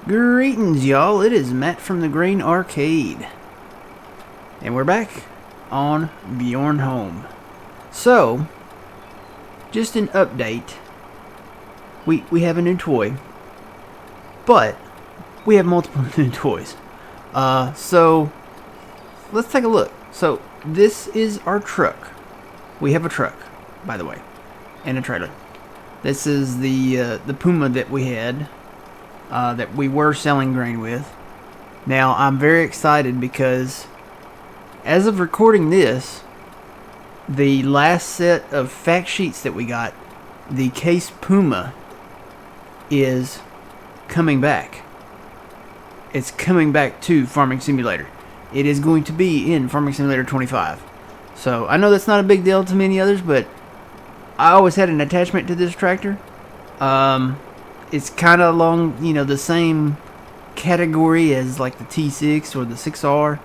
Greetings, y'all. It is Matt from the Green Arcade. And we're back on Bjornholm. So, just an update. We have a new toy. But, we have multiple new toys. So, let's take a look. So, this is our truck. We have a truck, by the way. And a trailer. This is the Puma that we had. That we were selling grain with. Now, I'm very excited because as of recording this, the last set of fact sheets that we got, the Case Puma is coming back. It's coming back to Farming Simulator. It is going to be in Farming Simulator 25. So, I know that's not a big deal to many others, but I always had an attachment to this tractor. It's kind of along, the same category as like the T6 or the 6R.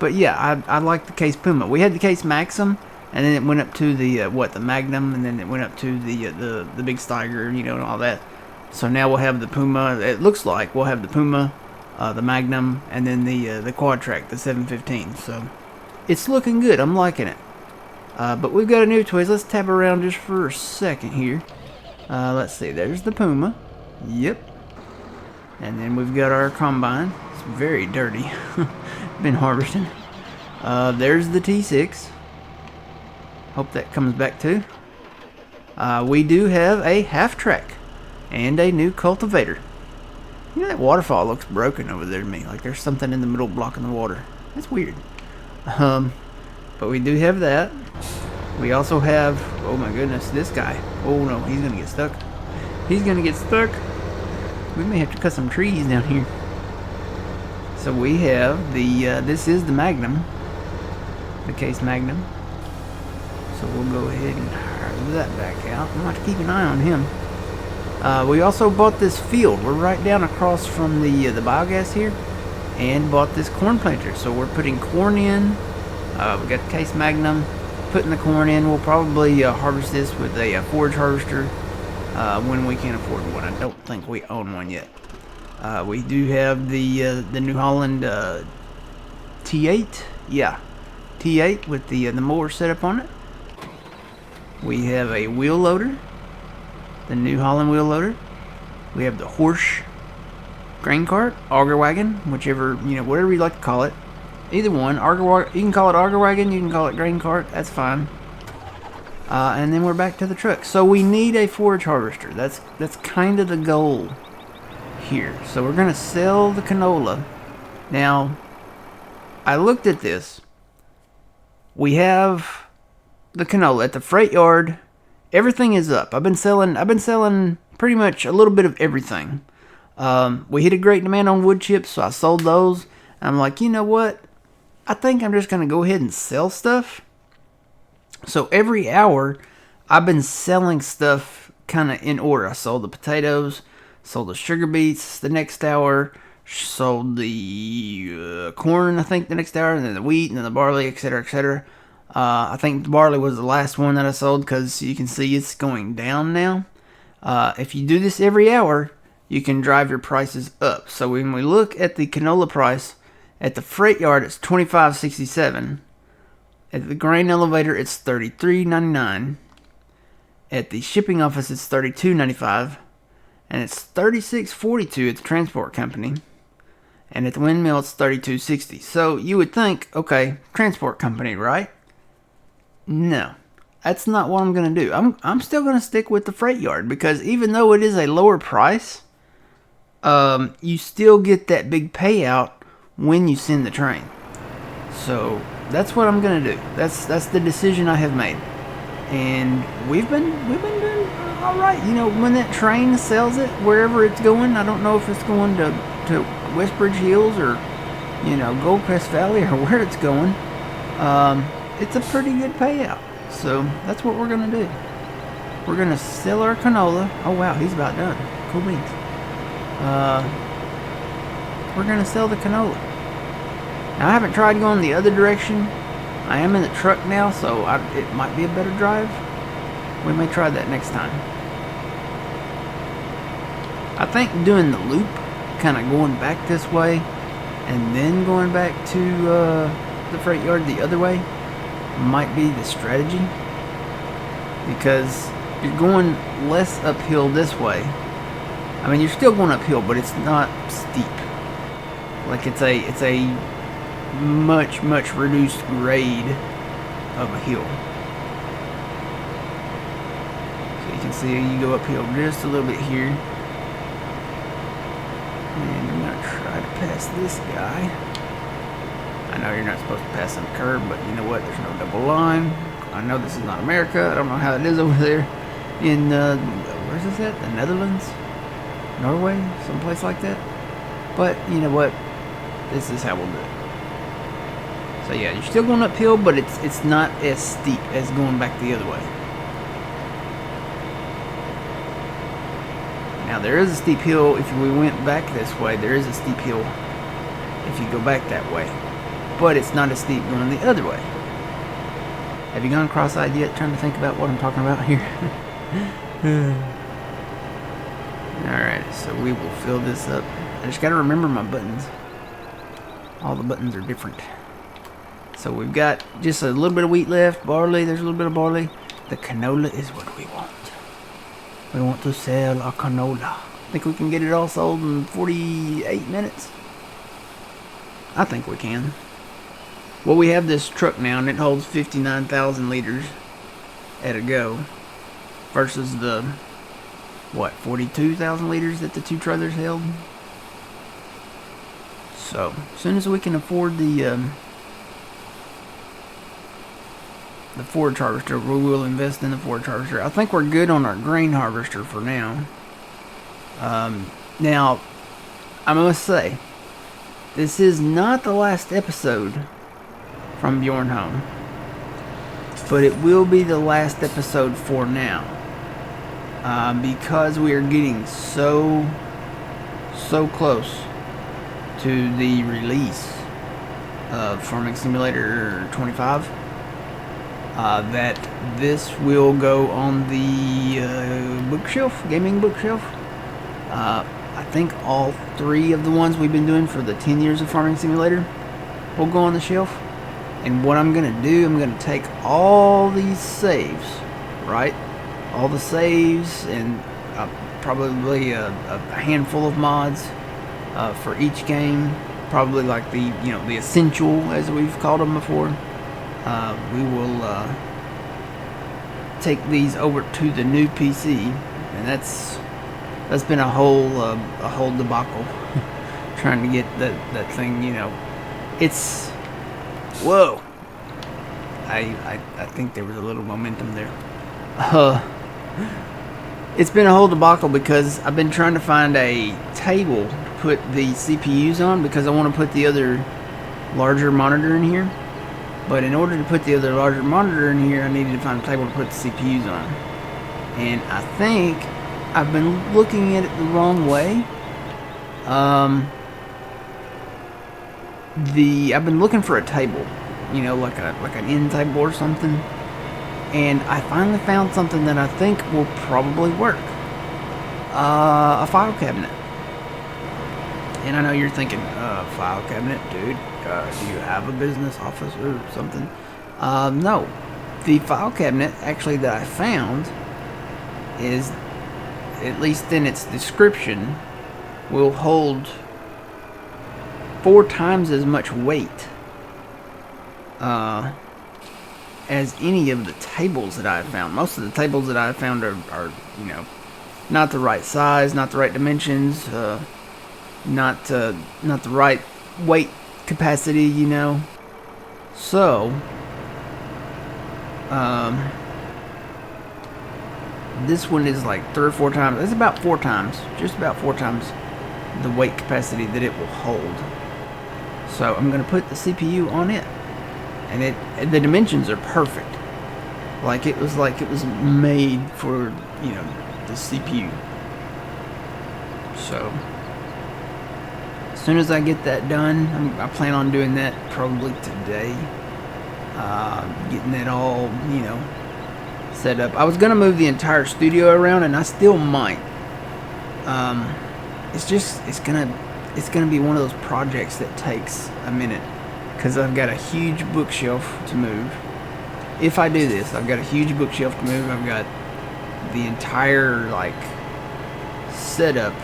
But yeah, I like the Case Puma. We had the Case Maxim, and then it went up to the the Magnum, and then it went up to the big Steiger, and all that. So now we'll have the Puma. It looks like we'll have the Puma, the Magnum, and then the Quad Track, the 715. So it's looking good. I'm liking it. But we've got a new toys. Let's tap around just for a second here. Let's see, there's the Puma. Yep. And then we've got our combine. It's very dirty. Been harvesting. There's the T6. Hope that comes back too. We do have a half track and a new cultivator. That waterfall looks broken over there to me. Like there's something in the middle blocking the water. That's weird. But we do have that. We also have, oh my goodness, this guy. Oh no, he's gonna get stuck. He's gonna get stuck. We may have to cut some trees down here. So we have this is the Magnum. The Case Magnum. So we'll go ahead and hire that back out. I'm going to have to keep an eye on him. We also bought this field. We're right down across from the biogas here. And bought this corn planter. So we're putting corn in. We got the Case Magnum. Putting the corn in. We'll probably harvest this with a forage harvester when we can afford one. I don't think we own one yet. We do have the New Holland T8. Yeah, T8 with the mower set up on it. We have a wheel loader, the New Holland wheel loader. We have the horse grain cart, auger wagon, whichever, whatever you like to call it. Either one. You can call it auger wagon, you can call it grain cart, that's fine. And then we're back to the truck. So we need a forage harvester. That's kind of the goal here. So we're going to sell the canola. Now, I looked at this. We have the canola at the freight yard. Everything is up. I've been selling pretty much a little bit of everything. We hit a great demand on wood chips, so I sold those. I'm like, you know what? I think I'm just going to go ahead and sell stuff. So every hour, I've been selling stuff kind of in order. I sold the potatoes, sold the sugar beets the next hour, sold the corn, I think, the next hour, and then the wheat, and then the barley, etc., etc. I think the barley was the last one that I sold because you can see it's going down now. If you do this every hour, you can drive your prices up. So when we look at the canola price, at the freight yard, it's $25.67. At the grain elevator, it's $33.99. At the shipping office, it's $32.95. And it's $36.42 at the transport company. And at the windmill, it's $32.60. So you would think, okay, transport company, right? No, that's not what I'm going to do. I'm still going to stick with the freight yard because even though it is a lower price, you still get that big payout when you send the train. So that's what I'm gonna do. That's the decision I have made, and we've been doing all right. When that train sells it wherever it's going, I don't know if it's going to Westbridge Hills or Goldcrest Valley or where it's going. It's a pretty good payout. So that's what we're gonna do. We're gonna sell our canola. Oh wow, he's about done. Cool beans. We're going to sell the canola. Now, I haven't tried going the other direction. I am in the truck now, so it might be a better drive. We may try that next time. I think doing the loop, kind of going back this way, and then going back to the freight yard the other way, might be the strategy. Because you're going less uphill this way. I mean, you're still going uphill, but it's not steep. Like it's a much reduced grade of a hill. So you can see you go uphill just a little bit here. And I'm gonna try to pass this guy. I know you're not supposed to pass on the curb, but you know what? There's no double line. I know this is not America. I don't know how it is over there in, where's this at? The Netherlands? Norway? Someplace like that? But, you know what? This is how we'll do it. So yeah, you're still going uphill, but it's not as steep as going back the other way. Now, there is a steep hill. If we went back this way, there is a steep hill if you go back that way. But it's not as steep going the other way. Have you gone cross-eyed yet, trying to think about what I'm talking about here? Alright, so we will fill this up. I just gotta remember my buttons. All the buttons are different. So we've got just a little bit of wheat left, barley, there's a little bit of barley. The canola is what we want. We want to sell our canola. I think we can get it all sold in 48 minutes. I think we can. Well, we have this truck now, and it holds 59,000 liters at a go, versus the, what, 42,000 liters that the two trailers held. So, as soon as we can afford the forage harvester, we will invest in the forage harvester. I think we're good on our grain harvester for now. Now, I must say, this is not the last episode from Bjornholm, but it will be the last episode for now, because we are getting so close to the release of Farming Simulator 25 that this will go on the bookshelf, gaming bookshelf. I think all 3 of the ones we've been doing for the 10 years of Farming Simulator will go on the shelf. And what I'm going to do, I'm going to take all these saves, right? All the saves and probably a handful of mods for each game. Probably like the essential, as we've called them before. We will take these over to the new PC, and that's been a whole debacle trying to get that thing. It's whoa. I think there was a little momentum there. It's been a whole debacle because I've been trying to find a table to put the CPUs on, because I want to put the other larger monitor in here. But in order to put the other larger monitor in here, I needed to find a table to put the CPUs on. And I think I've been looking at it the wrong way. I've been looking for a table, like an end table or something. And I finally found something that I think will probably work. A file cabinet. And I know you're thinking, file cabinet, dude, do you have a business office or something? No. The file cabinet, actually, that I found is, at least in its description, will hold 4 times as much weight as any of the tables that I've found. Most of the tables that I've found are not the right size, not the right dimensions, not the right weight capacity, So, this one is like 3 or 4 times. It's about 4 times, just about 4 times the weight capacity that it will hold. So I'm going to put the CPU on it, and the dimensions are perfect. It was made for the CPU. So as soon as I get that done, I plan on doing that probably today. Getting it all set up. I was gonna move the entire studio around, and I still might. it's gonna be one of those projects that takes a minute, because I've got a huge bookshelf to move. If I do this, I've got a huge bookshelf to move. I've got the entire like setup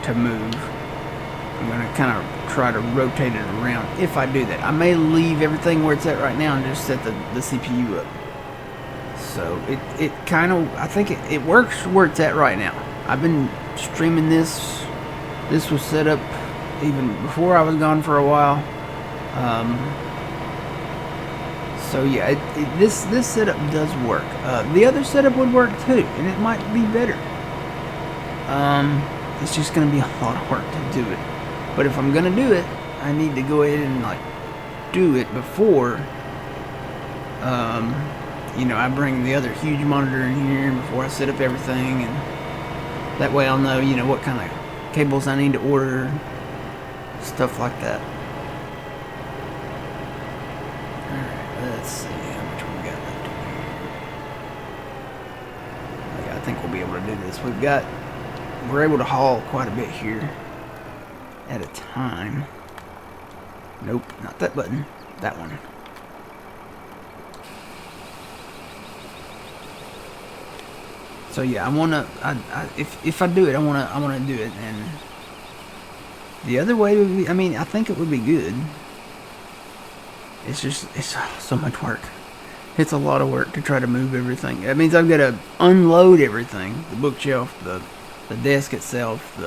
to move. I'm gonna kind of try to rotate it around. If I do that, I may leave everything where it's at right now and just set the CPU up. So it kind of, I think it works where it's at right now. I've been streaming this. This was set up even before I was gone for a while. So yeah, this setup does work. The other setup would work too, and it might be better. It's just going to be a lot of work to do it. But if I'm going to do it, I need to go ahead and like do it before, you know, I bring the other huge monitor in here before I set up everything, and that way I'll know, you know, what kind of cables I need to order, stuff like that. Alright, let's see how much we got left in here. Yeah, I think we'll be able to do this. We're able to haul quite a bit here at a time. Nope, not that button. That one. So yeah, if I do it, I wanna do it. And the other way would be, I mean, I think it would be good. It's just, it's so much work. It's a lot of work to try to move everything. That means I've got to unload everything, the bookshelf, the desk itself,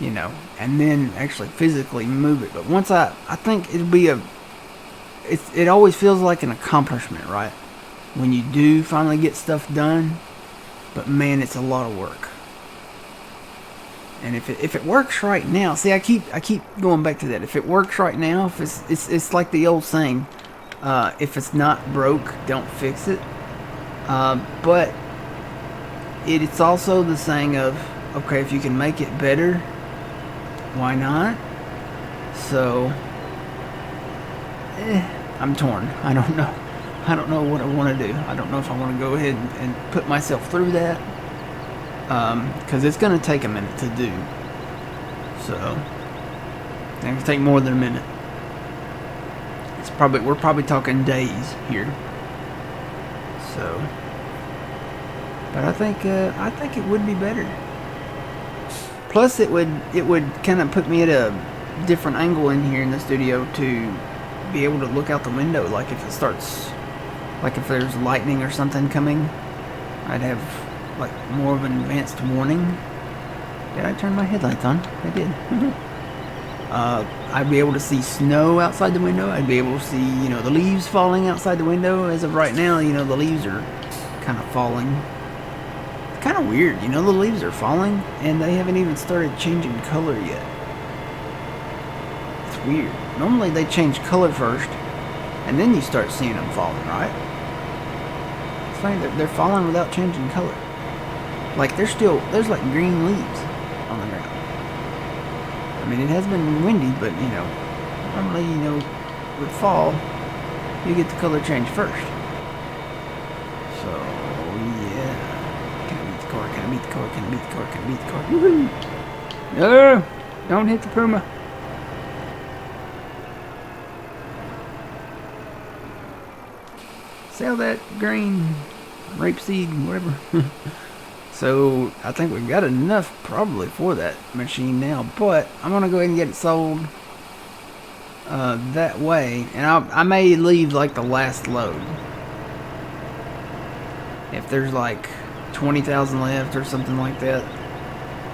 you know, and then actually physically move it. But once I think it'll be it always feels like an accomplishment, right? When you do finally get stuff done. But man, it's a lot of work. And if it works right now, see, I keep going back to that. If it works right now, if it's like the old saying, if it's not broke, don't fix it. But it's also the saying of, okay, if you can make it better, why not? So, I'm torn. I don't know. I don't know what I want to do. I don't know if I want to go ahead and put myself through that, because it's going to take a minute to do. So, it's going to take more than a minute. We're probably talking days here. So, but I think it would be better. Plus, it would kind of put me at a different angle in here in the studio to be able to look out the window. Like if it starts, like if there's lightning or something coming, I'd have like more of an advanced warning. Did I turn my headlights on? I did. I'd be able to see snow outside the window. I'd be able to see, you know, the leaves falling outside the window. As of right now, you know, the leaves are kind of falling. It's kind of weird, you know, the leaves are falling and they haven't even started changing color yet. It's weird. Normally they change color first and then you start seeing them falling, right? It's funny, they're falling without changing color. Like there's like green leaves on the ground. I mean, it has been windy, but you know, normally, you know, with fall, you get the color change first. So, yeah. Can I beat the car? Can I beat the car? Can I beat the car? Can I beat the car? Woohoo! No! Don't hit the Puma. Sell that green rapeseed, whatever. So, I think we've got enough probably for that machine now, but I'm going to go ahead and get it sold that way, and I may leave like the last load. If there's like 20,000 left or something like that,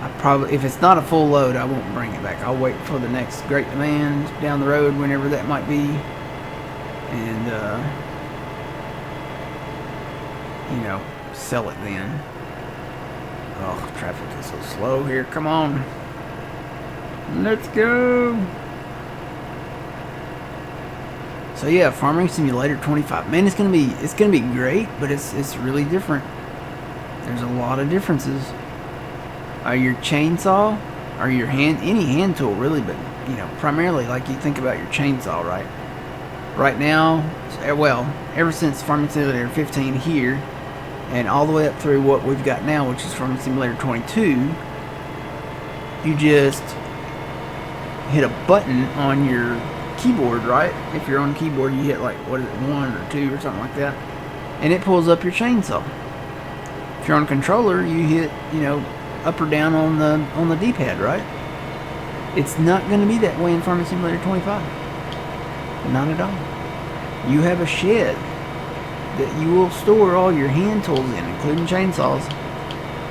I probably, if it's not a full load, I won't bring it back. I'll wait for the next great demand down the road, whenever that might be, and, you know, sell it then. Oh, traffic is so slow here. Come on. Let's go. So yeah, Farming Simulator 25. Man, it's gonna be great, but it's really different. There's a lot of differences. Your chainsaw, or your any hand tool really, but you know, primarily like you think about your chainsaw, right? Right now, well, ever since Farming Simulator 15 here, and all the way up through what we've got now, which is Farming Simulator 22, you just hit a button on your keyboard, right? If you're on keyboard, you hit like, what is it, 1 or 2 or something like that, and it pulls up your chainsaw. If you're on controller, you hit, you know, up or down on the D-pad, right? It's not going to be that way in Farming Simulator 25. Not at all. You have a shed that you will store all your hand tools in, including chainsaws.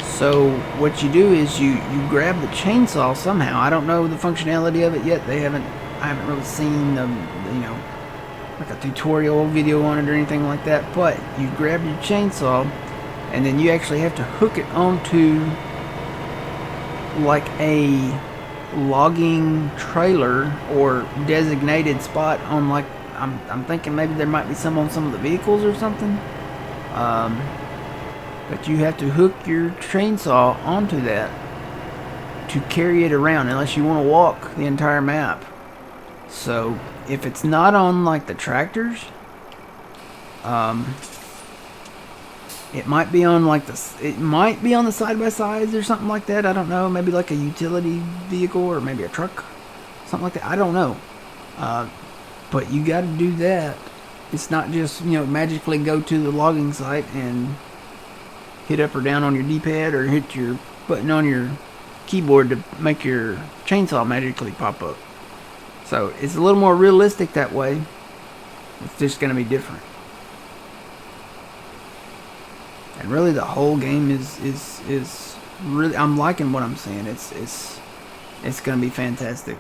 So what you do is you grab the chainsaw somehow. I don't know the functionality of it yet. I haven't really seen the, you know, like a tutorial video on it or anything like that. But you grab your chainsaw, and then you actually have to hook it onto like a logging trailer or designated spot on, like, I'm thinking maybe there might be some on some of the vehicles or something. But you have to hook your chainsaw onto that to carry it around, unless you want to walk the entire map. So if it's not on like the tractors, it might be on like it might be on the side-by-sides or something like that. I don't know. Maybe like a utility vehicle or maybe a truck, something like that. I don't know. But you got to do that. It's not just, you know, magically go to the logging site and hit up or down on your D-pad or hit your button on your keyboard to make your chainsaw magically pop up. So it's a little more realistic that way. It's just going to be different. And really, the whole game is really, I'm liking what I'm seeing. It's going to be fantastic.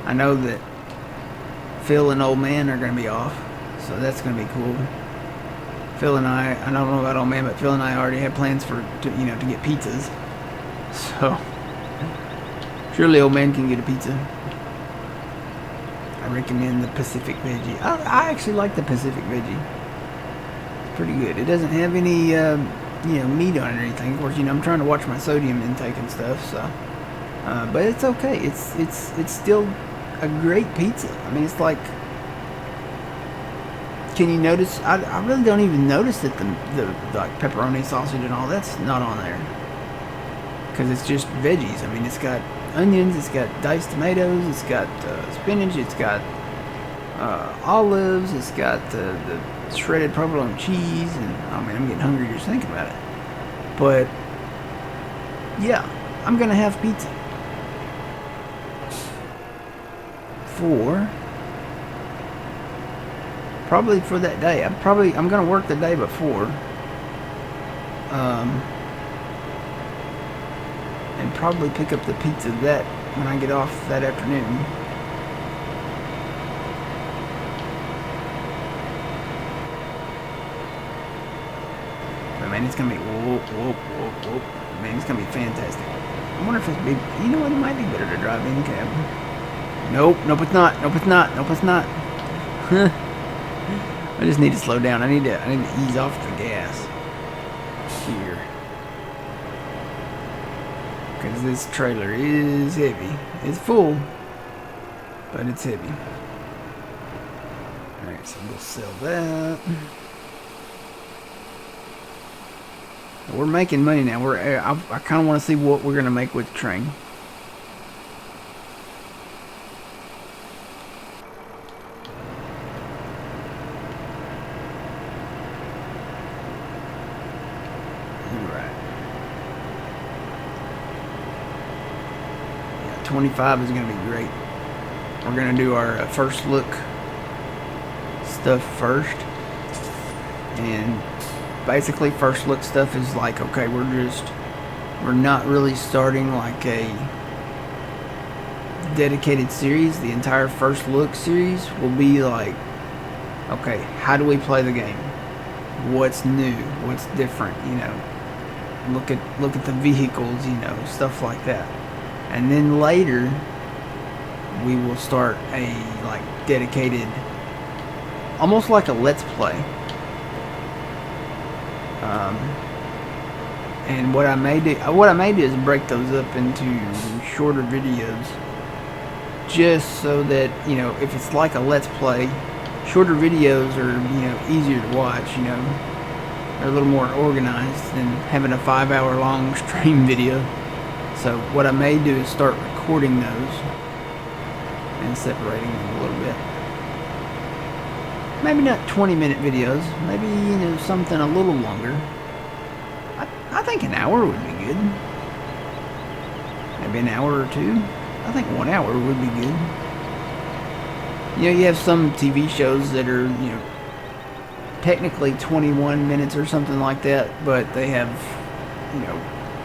I know that Phil and Old Man are going to be off, so that's going to be cool. Phil and I don't know about Old Man, but Phil and I already have plans to get pizzas. So surely Old Man can get a pizza. I recommend the Pacific Veggie. I actually like the Pacific Veggie. It's pretty good. It doesn't have any meat on it or anything. Of course, I'm trying to watch my sodium intake and stuff, so but it's okay. It's still a great pizza. I mean, it's like, can you notice? I really don't even notice that the like pepperoni sausage and all that's not on there, because it's just veggies. I mean, it's got onions, it's got diced tomatoes, it's got spinach, it's got olives, it's got the shredded provolone cheese, and I mean, I'm getting hungry just thinking about it. But yeah, I'm gonna have pizza probably for that day. I'm gonna work the day before, and probably pick up the pizza that when I get off that afternoon. But man, it's gonna be whoop. Man, it's gonna be fantastic. I wonder if it's big. You know what? It might be better to drive in cab. Nope, it's not. I just need to slow down. I need to ease off the gas here, because this trailer is heavy. It's full, but it's heavy. Alright, so we'll sell that. We're making money now. I kind of want to see what we're gonna make with the train. Right. Yeah, 25 is gonna be great. We're gonna do our first look stuff first, and basically first look stuff is like, okay, we're not really starting like a dedicated series. The entire first look series will be like, okay, how do we play the game? What's new? What's different? Look at the vehicles, stuff like that. And then later we will start a like dedicated, almost like a let's play. And what I may do is break those up into shorter videos, just so that, if it's like a let's play, shorter videos are, easier to watch, they're a little more organized than having a 5-hour long stream video. So what I may do is start recording those and separating them a little bit. Maybe not 20-minute videos. Maybe, you know, something a little longer. I think an hour would be good. Maybe an hour or two. I think 1 hour would be good. You know, you have some TV shows that are, you know, technically 21 minutes or something like that, but they have, you know,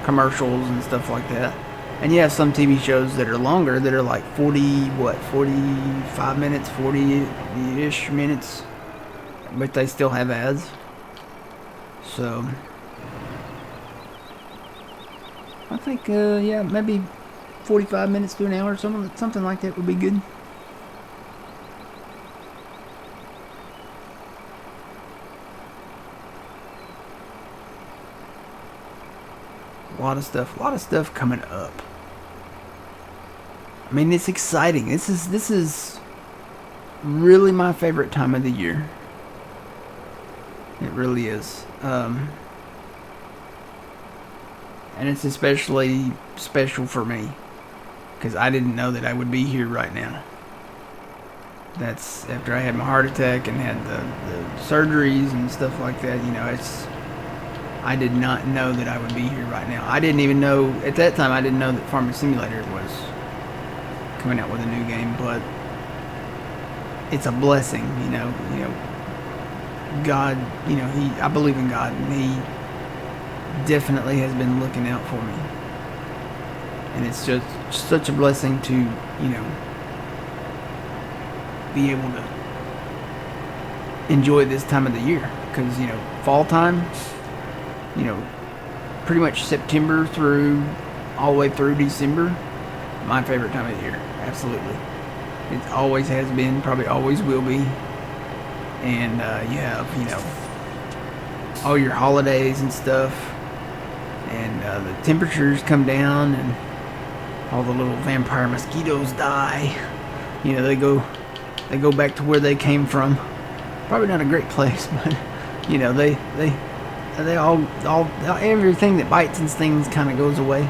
commercials and stuff like that. And you have some TV shows that are longer, that are like 45 minutes, 40-ish minutes, but they still have ads. So I think, yeah, maybe 45 minutes to an hour, something like that would be good. A lot of stuff coming up. I mean, it's exciting. This is really my favorite time of the year. It really is. And it's especially special for me because I didn't know that I would be here right now. That's after I had my heart attack and had the surgeries and stuff like that. You know, I did not know that I would be here right now. I didn't even know, at that time, I didn't know that Farming Simulator was coming out with a new game, but it's a blessing, you know, God, you know, I believe in God, and He definitely has been looking out for me. And it's just such a blessing to, you know, be able to enjoy this time of the year. Because, you know, fall time, you know, pretty much September through all the way through December, my favorite time of the year. Absolutely. It always has been, probably always will be. And you have, you know, all your holidays and stuff. And the temperatures come down and all the little vampire mosquitoes die. You know, they go back to where they came from. Probably not a great place, but, you know, they all everything that bites and stings kind of goes away.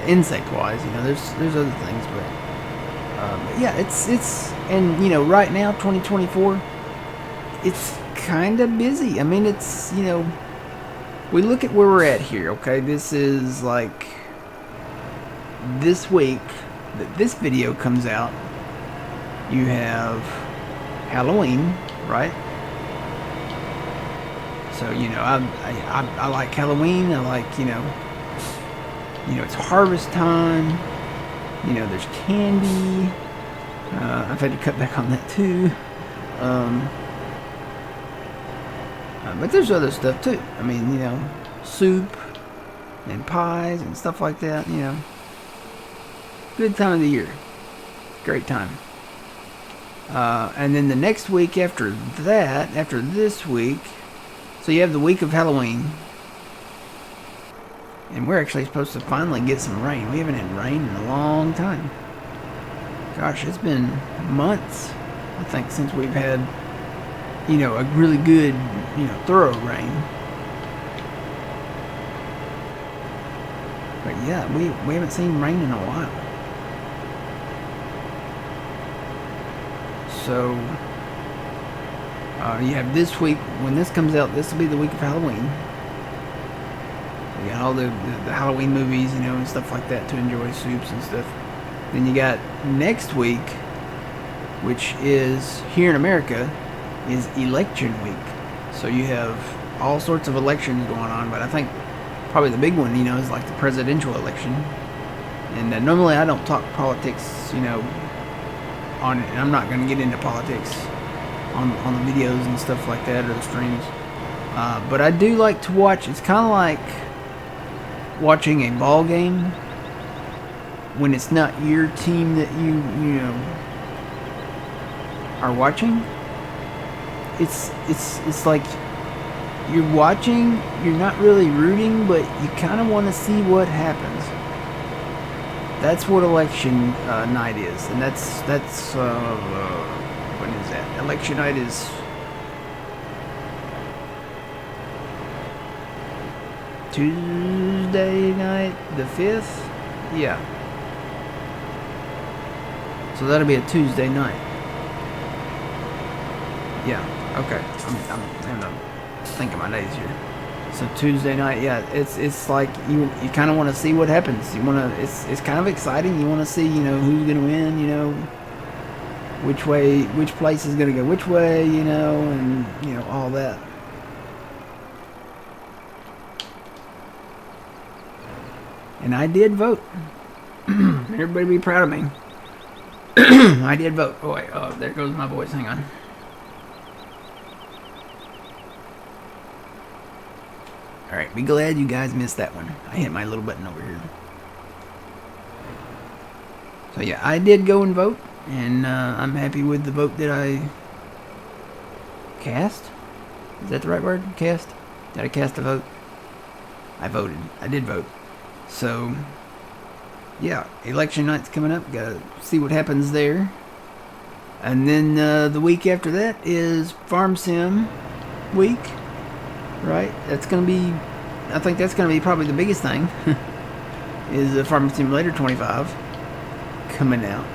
Insect-wise, you know, there's other things, but yeah, it's and you know, right now, 2024, it's kind of busy. I mean, it's, you know, we look at where we're at here. Okay, this is like this week that this video comes out. You have Halloween, right? So, you know, I like Halloween. I like, you know, it's harvest time. You know, there's candy. I've had to cut back on that too. But there's other stuff too. I mean, you know, soup and pies and stuff like that. You know, good time of the year. Great time. And then the next week after that, after this week, so you have the week of Halloween. And we're actually supposed to finally get some rain. We haven't had rain in a long time. Gosh, it's been months, I think, since we've had, you know, a really good, you know, thorough rain. But yeah, we haven't seen rain in a while. So, you have this week, when this comes out, this will be the week of Halloween. You got all the Halloween movies, you know, and stuff like that to enjoy, soups and stuff. Then you got next week, which is, here in America, is election week. So you have all sorts of elections going on, but I think probably the big one, you know, is like the presidential election. And normally I don't talk politics, you know, on it. And I'm not going to get into politics on the videos and stuff like that, or the streams. But I do like to watch. It's kind of like watching a ball game when it's not your team that you know are watching. It's like you're watching, you're not really rooting, but you kind of want to see what happens. That's what election night is, and that's when is that? Election night is Tuesday night, the 5th. Yeah. So that'll be a Tuesday night. Yeah. Okay. I'm having to think of my days here. So Tuesday night, yeah. It's like you kind of want to see what happens. You want to. It's kind of exciting. You want to see who's gonna win. Which place is gonna go which way. And all that. And I did vote. Everybody be proud of me. I did vote. Boy, oh, there goes my voice. Hang on. Alright, be glad you guys missed that one. I hit my little button over here. So yeah, I did go and vote. And I'm happy with the vote that I cast. Is that the right word? Cast? Did I cast a vote? I voted. I did vote. So, yeah, election night's coming up. Gotta see what happens there. And then the week after that is Farm Sim week, right? That's gonna be, I think that's gonna be probably the biggest thing. Is the Farming Simulator 25 coming out.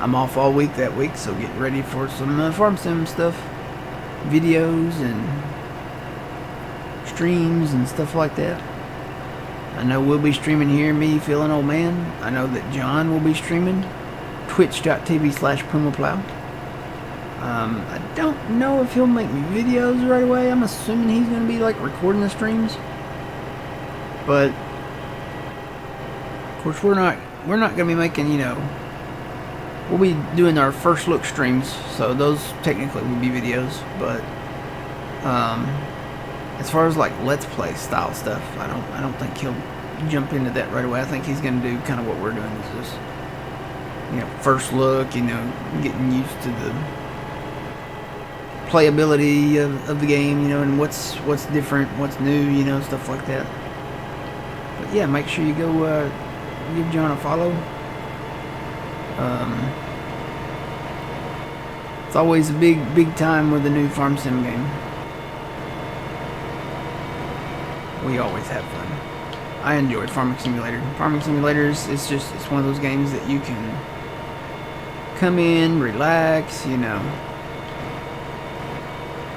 I'm off all week that week, so get ready for some Farm Sim stuff, videos and streams and stuff like that. I know we'll be streaming here, me, Phil, and Old Man. I know that John will be streaming. Twitch.tv/PumaPlow. I don't know if he'll make me videos right away. I'm assuming he's going to be like recording the streams. But, of course, we're not going to be making, we'll be doing our first look streams. So those technically will be videos. But, as far as like Let's Play style stuff, I don't think he'll jump into that right away. I think he's going to do kind of what we're doing, is just first look, getting used to the playability of the game, and what's different, what's new, stuff like that. But yeah, make sure you go give John a follow. It's always a big time with the new Farm Sim game. We always have fun. I enjoyed Farming Simulator. Farming Simulators, it's one of those games that you can come in, relax,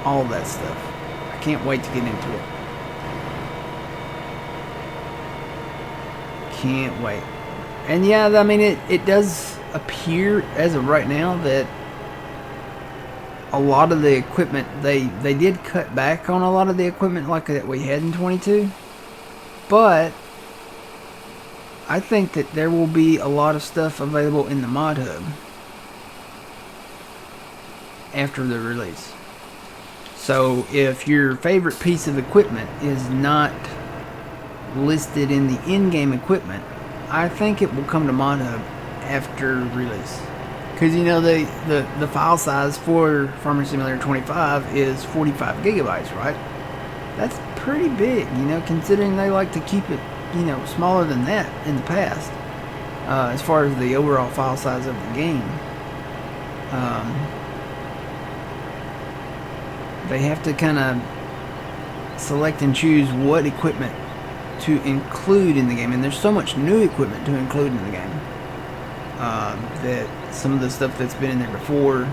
all that stuff. I can't wait to get into it. Can't wait. And yeah, I mean, it does appear as of right now that a lot of the equipment, they did cut back on a lot of the equipment like that we had in 22. But I think that there will be a lot of stuff available in the mod hub after the release. So if your favorite piece of equipment is not listed in the in-game equipment, I think it will come to mod hub after release. Because the file size for Farming Simulator 25 is 45 gigabytes, right? That's pretty big, considering they like to keep it, smaller than that in the past. As far as the overall file size of the game. They have to kind of select and choose what equipment to include in the game. And there's so much new equipment to include in the game. That some of the stuff that's been in there before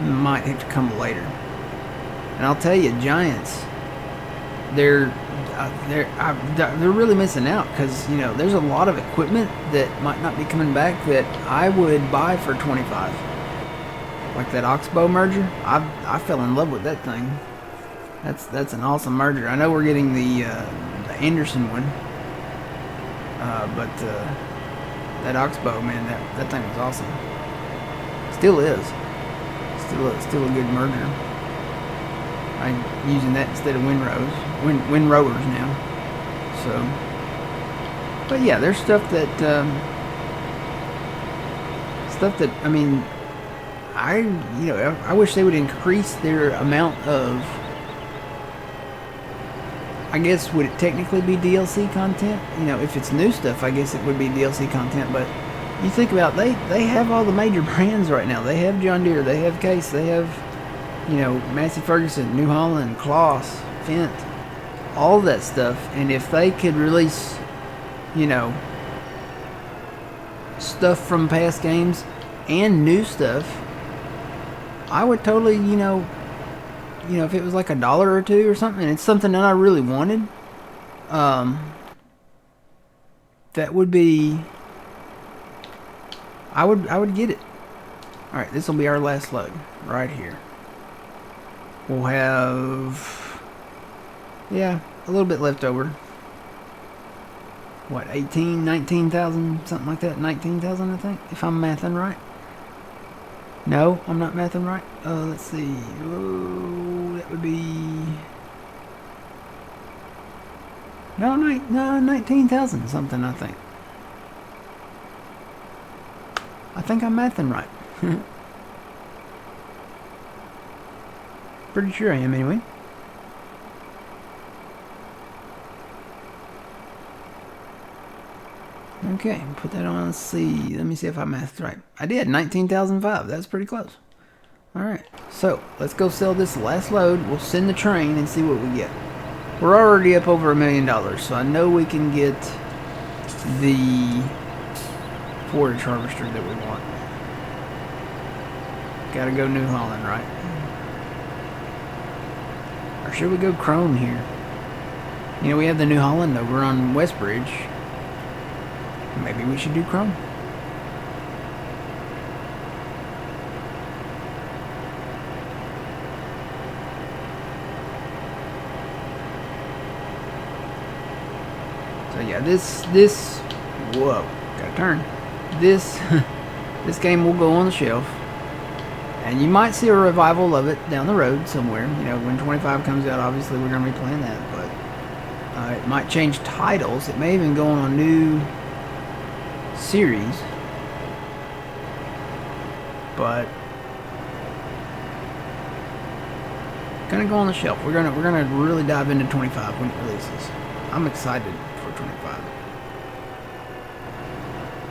might have to come later. And I'll tell you, Giants, they're really missing out, because there's a lot of equipment that might not be coming back that I would buy for 25. Like that Oxbow merger, I fell in love with that thing. That's an awesome merger. I know we're getting the Anderson one, but that Oxbow, man, that thing was awesome. Still is. Still a good merger. I'm using that instead of windrowers now. So, but yeah, there's stuff that I mean, I wish they would increase their amount of, I guess, would it technically be DLC content? If it's new stuff, I guess it would be DLC content. But you think about, they have all the major brands right now. They have John Deere, they have Case, they have, Massey Ferguson, New Holland, Kloss, Fent. all that stuff, and if they could release, you know, stuff from past games and new stuff, I would totally, you know, if it was like $1 or $2 or something, and it's something that I really wanted, that would be, I would get it. All right, this will be our last load right here. We'll have, yeah, a little bit left over. What, 18, 19,000, something like that? 19,000, I think, if I'm mathing right. No, I'm not mathing right. Let's see. Oh, that would be, no, 19,000 something, I think. I think I'm mathing right. Pretty sure I am, anyway. Okay, put that on. Let's see. Let me see if I mathed right. I did. 19,005. That's pretty close. Alright, so let's go sell this last load. We'll send the train and see what we get. We're already up over $1 million, so I know we can get the forage harvester that we want. Gotta go New Holland, right? Or should we go Crone here? You know, we have the New Holland over on Westbridge. Maybe we should do Crone. So yeah, this whoa, gotta turn. This game will go on the shelf. And you might see a revival of it down the road somewhere. You know, when 25 comes out, obviously we're going to be playing that. But it might change titles. It may even go on a new series. But going to go on the shelf. We're gonna really dive into 25 when it releases. I'm excited for 25.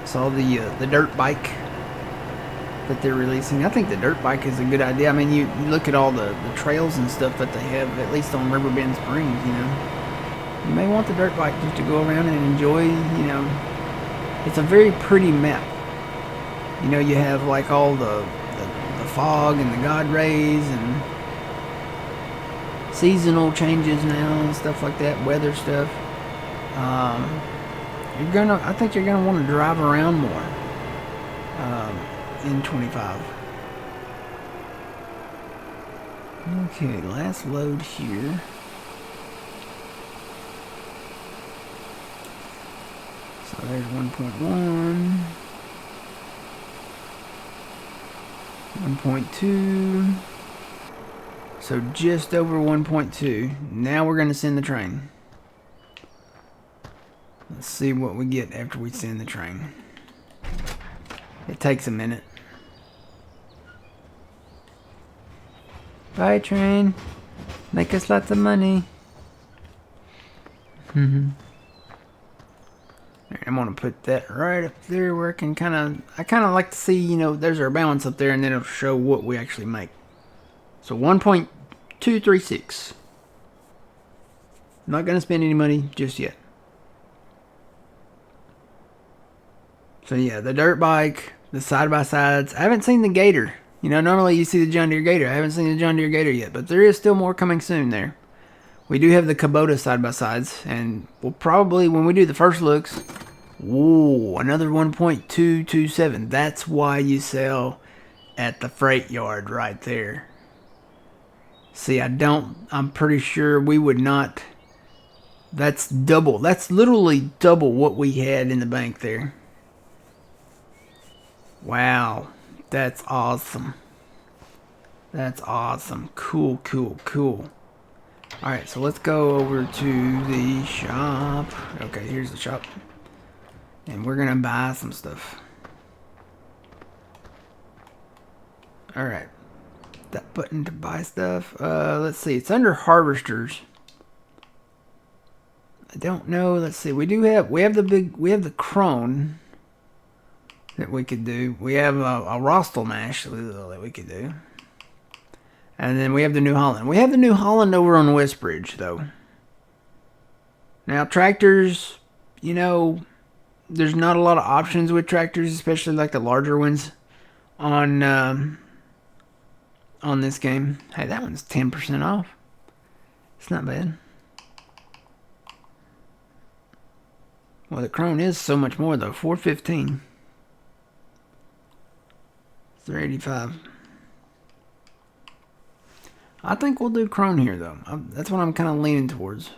Saw the dirt bike that they're releasing. I think the dirt bike is a good idea. I mean, you look at all the trails and stuff that they have, at least on Riverbend Springs, you know. You may want the dirt bike just to go around and enjoy, you know. It's a very pretty map. You know, you have like all the fog and the god rays and seasonal changes now and stuff like that, weather stuff. I think you're gonna want to drive around more. In 25. Okay, last load here. So there's 1.1, 1.2. So just over 1.2. Now we're gonna send the train. Let's see what we get after we send the train. It takes a minute. Bye, train. Make us lots of money. I'm gonna put that right up there where I can I kind of like to see, you know, there's our balance up there, and then it'll show what we actually make. So 1.236. Not gonna spend any money just yet. So yeah, the dirt bike, the side-by-sides. I haven't seen the Gator. You know, normally you see the John Deere Gator. I haven't seen the John Deere Gator yet, but there is still more coming soon there. We do have the Kubota side-by-sides, and we'll probably, when we do the first looks, whoa, another 1.227. That's why you sell at the freight yard right there. See, I'm pretty sure we would not. That's double. That's literally double what we had in the bank there. Wow. That's awesome. That's awesome. Cool, cool, cool. Alright, so let's go over to the shop. Okay, here's the shop. And we're gonna buy some stuff. Alright. That button to buy stuff. Let's see. It's under harvesters. I don't know. Let's see. We have the crone that we could do. We have a Rostel mash that we could do. And then we have the New Holland. We have the New Holland over on Westbridge, though. Now tractors, you know, there's not a lot of options with tractors, especially like the larger ones on this game. Hey, that one's 10% off. It's not bad. Well, the Krone is so much more though. $415. $385. I think we'll do Krone here though. That's what I'm kind of leaning towards.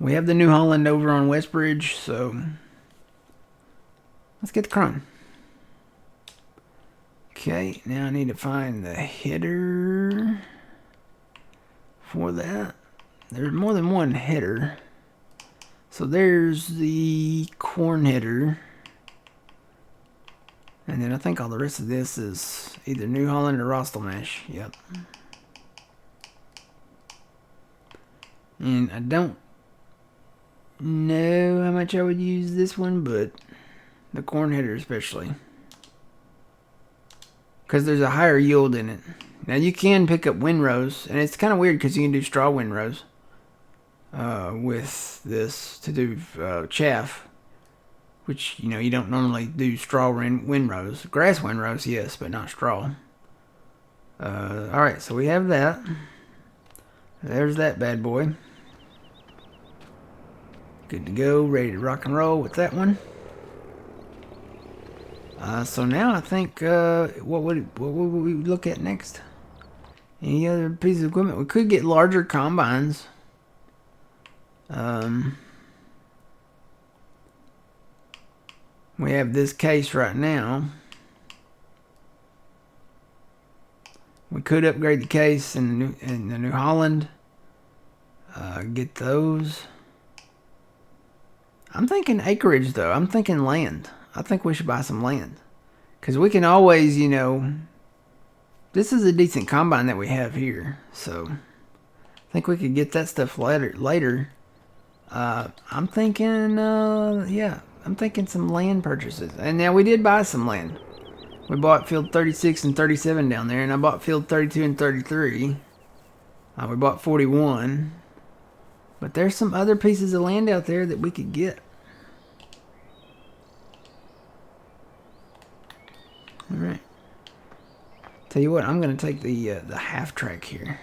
We have the New Holland over on Westbridge, so let's get the Krone. Okay, now I need to find the header for that. There's more than one header. So there's the corn header. And then I think all the rest of this is either New Holland or Rostelmash. Yep. And I don't know how much I would use this one, but the corn header especially. Because there's a higher yield in it. Now you can pick up windrows, and it's kind of weird because you can do straw windrows with this to do chaff, which you don't normally do straw windrows. Grass windrows, yes, but not straw. Alright, so we have that. There's that bad boy. Good to go, ready to rock and roll with that one. So now I think what would we look at next? Any other pieces of equipment? We could get larger combines. We have this case right now. We could upgrade the case in the New Holland. Get those. I'm thinking acreage though. I'm thinking land. I think we should buy some land. Because we can always, this is a decent combine that we have here. So, I think we could get that stuff later. I'm thinking, I'm thinking some land purchases. And now we did buy some land. We bought field 36 and 37 down there. And I bought field 32 and 33. We bought 41. But there's some other pieces of land out there that we could get. Alright. Tell you what, I'm going to take the half track here.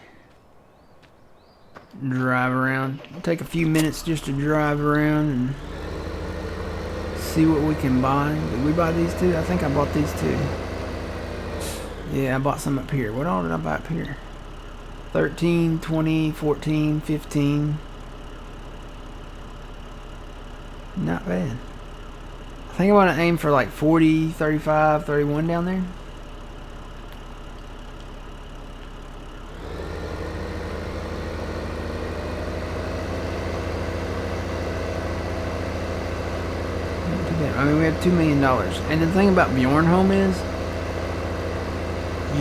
Drive around. Take a few minutes just to drive around and see what we can buy. Did we buy these two? I think I bought these two. Yeah, I bought some up here. What all did I buy up here? 13, 20, 14, 15. Not bad. I think I want to aim for like 40, 35, 31 down there. Not too bad. I mean, we have $2 million. And the thing about Bjornholm is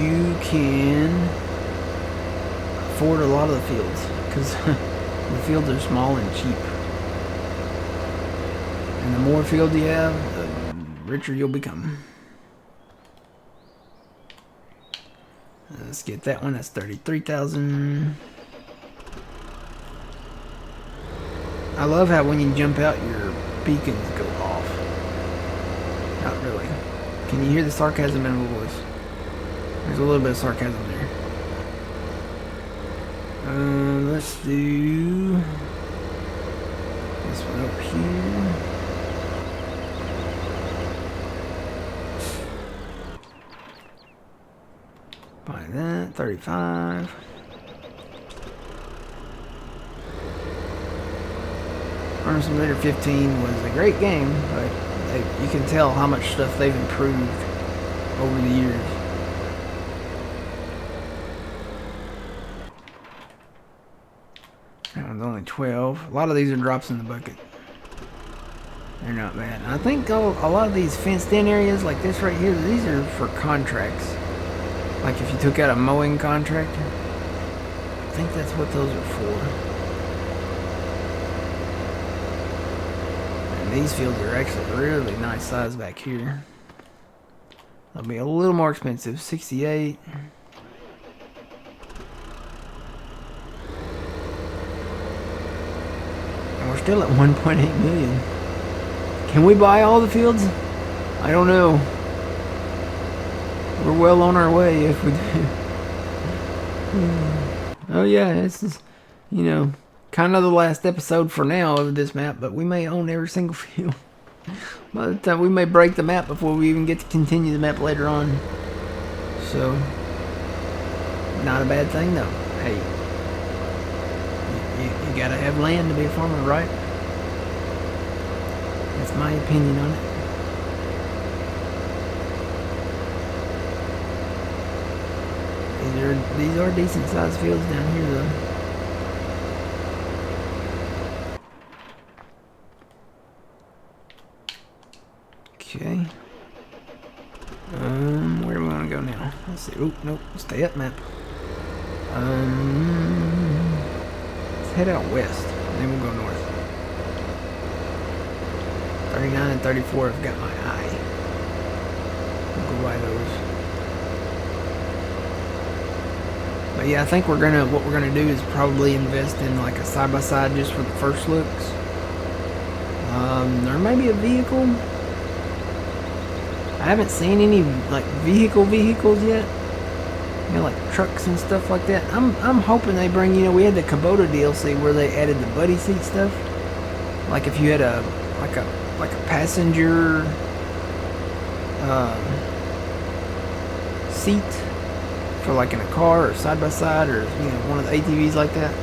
you can afford a lot of the fields because the fields are small and cheap. And the more field you have, the richer you'll become. Let's get that one. That's 33,000. I love how when you jump out, your beacons go off. Not really. Can you hear the sarcasm in my voice? There's a little bit of sarcasm there. Let's do this one up here. Buy that, 35. Farming Simulator 15 was a great game, but you can tell how much stuff they've improved over the years. That one's only 12. A lot of these are drops in the bucket. They're not bad. I think a lot of these fenced in areas like this right here, these are for contracts. Like if you took out a mowing contractor, I think that's what those are for. And these fields are actually really nice size back here. They'll be a little more expensive, 68. And we're still at 1.8 million. Can we buy all the fields? I don't know. We're well on our way if we do. Oh yeah, this is, you know, kind of the last episode for now of this map, but we may own every single field. By the time we may break the map before we even get to continue the map later on. So, not a bad thing though. Hey, you gotta have land to be a farmer, right? That's my opinion on it. These are decent sized fields down here though. Okay. Where do we want to go now? Let's see. Oh, nope. Stay up map. Let's head out west. And then we'll go north. 39 and 34 have got my eye. We'll go by those. But yeah, I think what we're gonna do is probably invest in like a side-by-side just for the first looks. There may be a vehicle. I haven't seen any like vehicles yet. You know, like trucks and stuff like that. I'm hoping they bring, you know, we had the Kubota DLC where they added the buddy seat stuff. Like if you had a passenger seat for like in a car or side by side or, you know, one of the ATVs like that,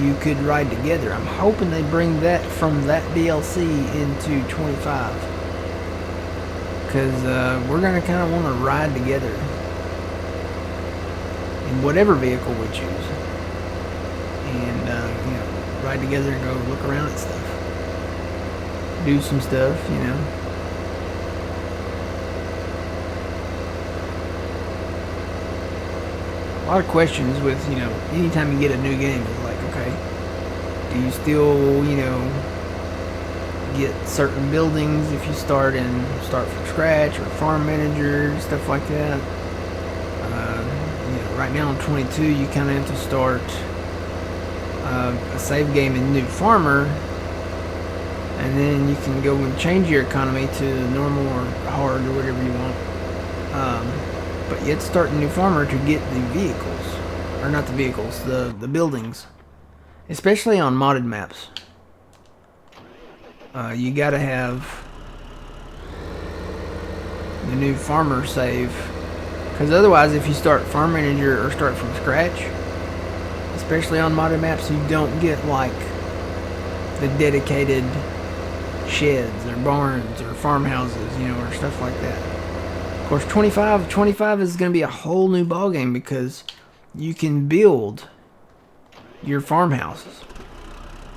you could ride together. I'm hoping they bring that from that DLC into 25, because we're gonna kind of want to ride together in whatever vehicle we choose, and you know, ride together and go look around at stuff, do some stuff, you know. A lot of questions with, you know, anytime you get a new game, it's like, okay, do you still, you know, get certain buildings if you start from scratch, or farm manager, stuff like that? You know, right now in 22, you kind of have to start a save game in New Farmer, and then you can go and change your economy to normal or hard or whatever you want. But you have to start a New Farmer to get the vehicles, or not the vehicles, the buildings, especially on modded maps. You gotta have the New Farmer save, because otherwise if you start farm manager or start from scratch, especially on modded maps, you don't get like the dedicated sheds or barns or farmhouses, you know, or stuff like that. Of course, 25 is going to be a whole new ballgame, because you can build your farmhouses,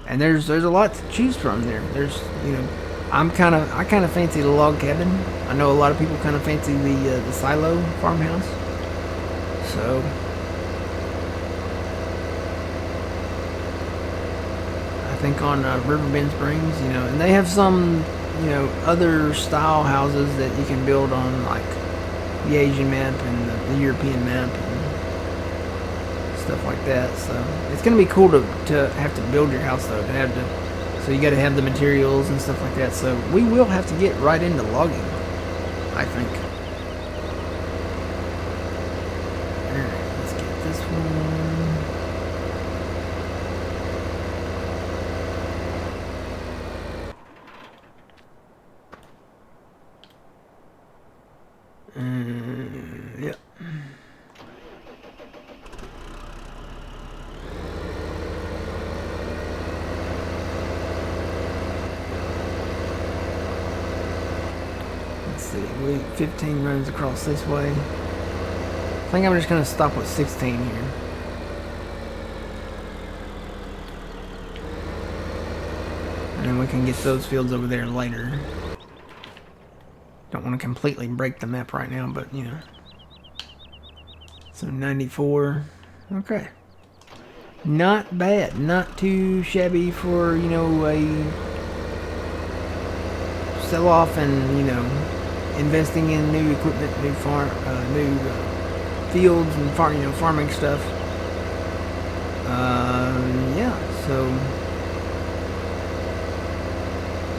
and there's a lot to choose from there. There's, you know, I kind of fancy the log cabin. I know a lot of people kind of fancy the silo farmhouse. So I think on Riverbend Springs, you know, and they have some, you know, other style houses that you can build on, like the Asian map and the European map and stuff like that. So it's gonna be cool to have to build your house though, so you got to have the materials and stuff like that. So we will have to get right into logging, I think. Alright, let's get this one. Yep. Let's see, 15 runs across this way. I think I'm just going to stop with 16 here. And then we can get those fields over there later. Don't want to completely break the map right now, but, you know. So 94. Okay. Not bad. Not too shabby for, you know, a sell off and, you know, investing in new equipment, new fields and farming stuff. Yeah, so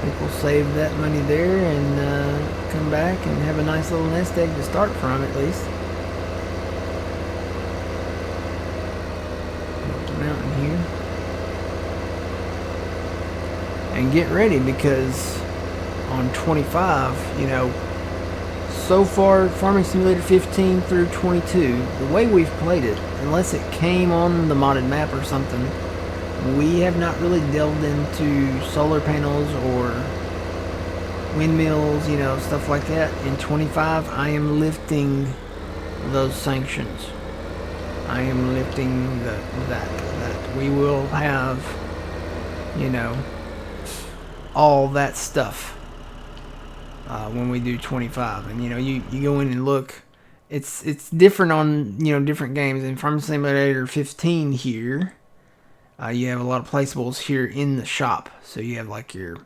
think we'll save that money there and come back and have a nice little nest egg to start from at least. Up the mountain here. And get ready, because on 25, you know, so far Farming Simulator 15 through 22, the way we've played it, unless it came on the modded map or something, we have not really delved into solar panels or windmills, you know, stuff like that. In 25, I am lifting those sanctions. I am lifting that we will have, you know, all that stuff when we do 25. And you know, you go in and look, it's different on, you know, different games. In Farming Simulator 15 here, you have a lot of placeables here in the shop. So you have like your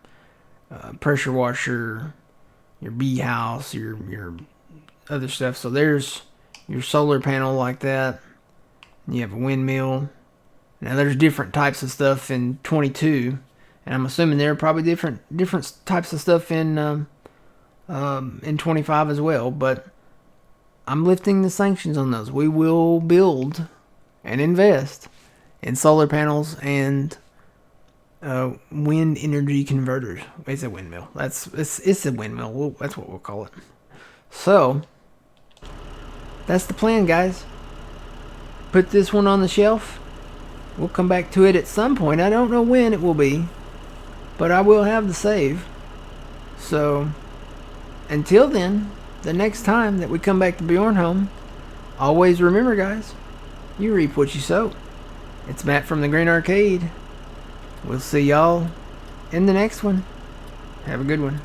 pressure washer, your bee house, your other stuff. So there's your solar panel like that. You have a windmill. Now there's different types of stuff in 22, and I'm assuming there are probably different types of stuff in 25 as well. But I'm lifting the sanctions on those. We will build and invest in solar panels and wind energy converters. It's a windmill. It's a windmill. That's what we'll call it. So that's the plan, guys. Put this one on the shelf. We'll come back to it at some point. I don't know when it will be, but I will have the save. So until then, the next time that we come back to Bjornholm, always remember, guys, you reap what you sow. It's Matt from the Green Arcade. We'll see y'all in the next one. Have a good one.